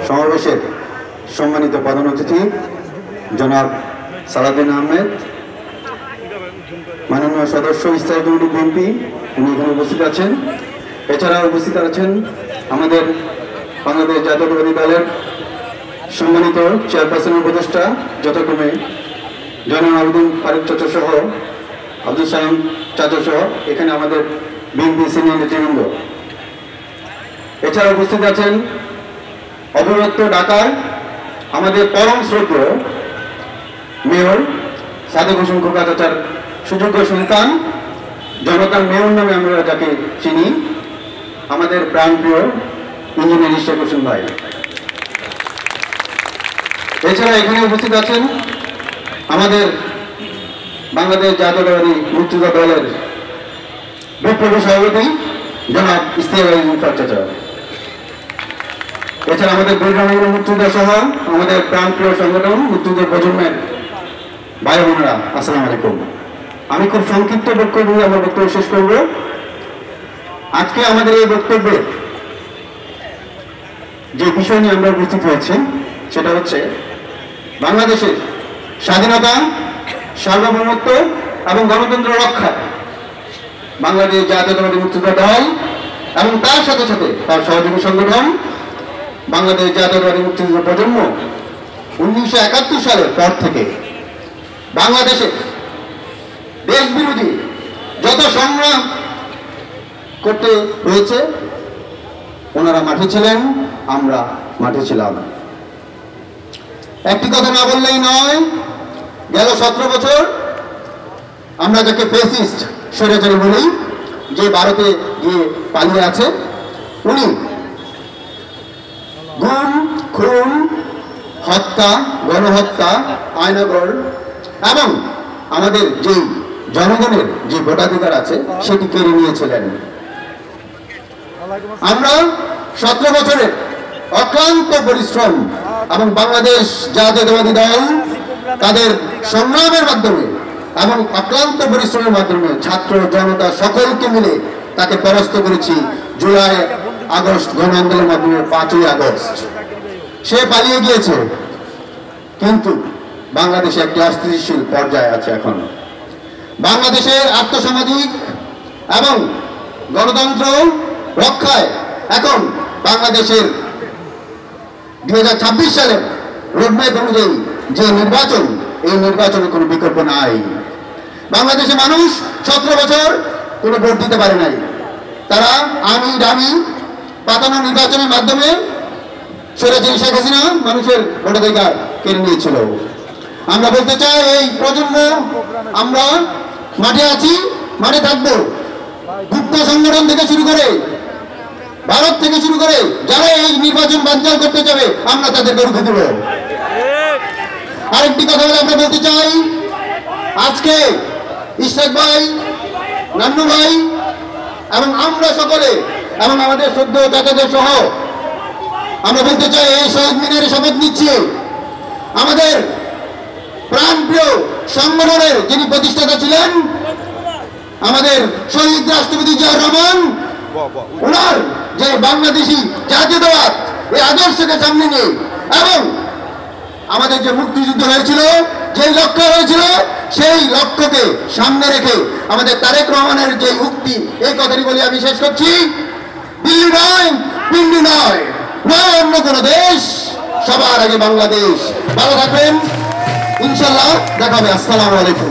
সমাবেশের সম্মানিত প্রধান অতিথি জনাব সালাউদ্দিন আহমেদ, মাননীয় সদস্য স্থায়ী কমিটি বিএনপি, উনি এখানে উপস্থিত আছেন। এছাড়া উপস্থিত আছেন আমাদের বাংলাদেশ জাতীয়তাবাদী দলের সম্মানিত চেয়ারপারসনের উপদেষ্টা যথাক্রমে জনাব আবুদ্দিন ফারুক চাচা সহ, আব্দুল সালাম চাচা সহ এখানে আমাদের বিএনপি সিনিয়র নেতৃবৃন্দ। এছাড়া উপস্থিত আছেন অবিভক্ত ঢাকার আমাদের পরম শ্রদ্ধেয় মেয়র সাদেক হোসেন খোকা চাচার সুযোগ্য সন্তান, জনতার মেয়র নামে আমরা যাকে চিনি, আমাদের প্রাণপ্রিয় ইঞ্জিনিয়ার ইশরাক হোসেন ভাই। এছাড়া এখানে উপস্থিত আছেন আমাদের বাংলাদেশ জাতীয়তাবাদী মুক্তিযোদ্ধা দলের বিপ্লবী সভাপতি জনাব ইশতিয়াক আলী মুফার চাচা। এছাড়া আমাদের বীরগঞ্জ মুক্তিযোদ্ধা সহ আমাদের প্রাণপ্রিয় সংগঠন মুক্তিযুদ্ধ প্রজন্মের ভাই বোনেরা, আসসালামু আলাইকুম। আমি খুব সংক্ষিপ্ত বক্তব্য দিয়ে আমার বক্তব্য শেষ করব। আজকে আমাদের এই বক্তব্যে যে বিষয় নিয়ে আমরা উপস্থিত হয়েছি সেটা হচ্ছে বাংলাদেশের স্বাধীনতা, সার্বভৌমত্ব এবং গণতন্ত্র রক্ষায় বাংলাদেশ জাতীয়তাবাদী মুক্তিযোদ্ধা দল এবং তার সাথে সাথে তার সহযোগী সংগঠন বাংলাদেশ জাতীয়তাবাদী মুক্তিযুদ্ধ প্রজন্ম 1971 সালের পর থেকে বাংলাদেশে দেশ বিরোধী যত সংগ্রাম করতে হয়েছে, ওনারা মাঠে ছিলেন, আমরা মাঠে ছিলাম। একটি কথা না বললেই নয়, গেল 17 বছর আমরা যাকে ফ্যাসিস্ট স্বৈরাচারী বলি, যে ভারতে গিয়ে পালিয়ে আছে, উনি গুম, খুন, হত্যা, গণহত্যা, আয়নাগর এবং আমাদের যে জনগণের যে ভোটাধিকার আছে সেটি কেড়ে নিয়েছিলেন। আমরা 17 বছরের অক্লান্ত পরিশ্রম এবং বাংলাদেশ জাতীয়তাবাদী দল তাদের সংগ্রামের মাধ্যমে এবং অক্লান্ত পরিশ্রমের মাধ্যমে ছাত্র জনতা সকলকে মিলে তাকে পরাস্ত করেছি। জুলাই আগস্ট গণ আন্দোলনের মাধ্যমে 5ই আগস্ট সে পালিয়ে গিয়েছে, কিন্তু বাংলাদেশে একটি অস্থিতিশীল পর্যায়ে আছে। এখন বাংলাদেশের আর্থসামাজিক এবং গণতন্ত্র রক্ষায় এখন বাংলাদেশের 2026 সালের রোডম্যাপ অনুযায়ী যে নির্বাচন, এই নির্বাচনের কোনো বিকল্প নাই। বাংলাদেশে মানুষ 17 বছর কোনো ভোট দিতে পারে নাই। তারা আমি দামি পাতানো নির্বাচনের মাধ্যমে স্বৈরাচারী শেখ হাসিনা মানুষের ভোটাধিকার কেড়ে নিয়েছিল। আমরা বলতে চাই, এই প্রজন্ম আমরা মাঠে আছি, মাঠে থাকবো। গুপ্ত সংগঠন থেকে শুরু করে ভারত থেকে শুরু করে যারা এই নির্বাচন বানচাল করতে যাবে, আমরা তাদেরকে রুখে দেব। আরেকটি কথা বলে আমরা বলতে চাই, আজকে ইশরাক ভাই, নান্নু ভাই এবং আমরা সকলে এবং আমাদের শ্রদ্ধেয় চাচাদের সহ আমরা বলতে চাই, এই শহীদ মিনারে শপথ নিচ্ছি আমাদের প্রাণপ্রিয় সংগঠনের যিনি প্রতিষ্ঠাতা ছিলেন, আমাদের শহীদ রাষ্ট্রপতি জিয়াউর রহমান, ওনার যে বাংলাদেশি জাতীয়তাবাদ এই আদর্শকে সামনে নিয়ে এবং আমাদের যে মুক্তিযুদ্ধ হয়েছিল, যে লক্ষ্য হয়েছিল, সেই লক্ষ্যকে সামনে রেখে আমাদের তারেক রহমানের যে উক্তি, এই কথাটি বলে আমি শেষ করছি। দিল্লি নয়, পিন্ডি নয়, নয় অন্য কোনো দেশ, সবার আগে বাংলাদেশ। ভালো থাকবেন, ইনশাল্লাহ দেখা হবে। আসসালামু আলাইকুম।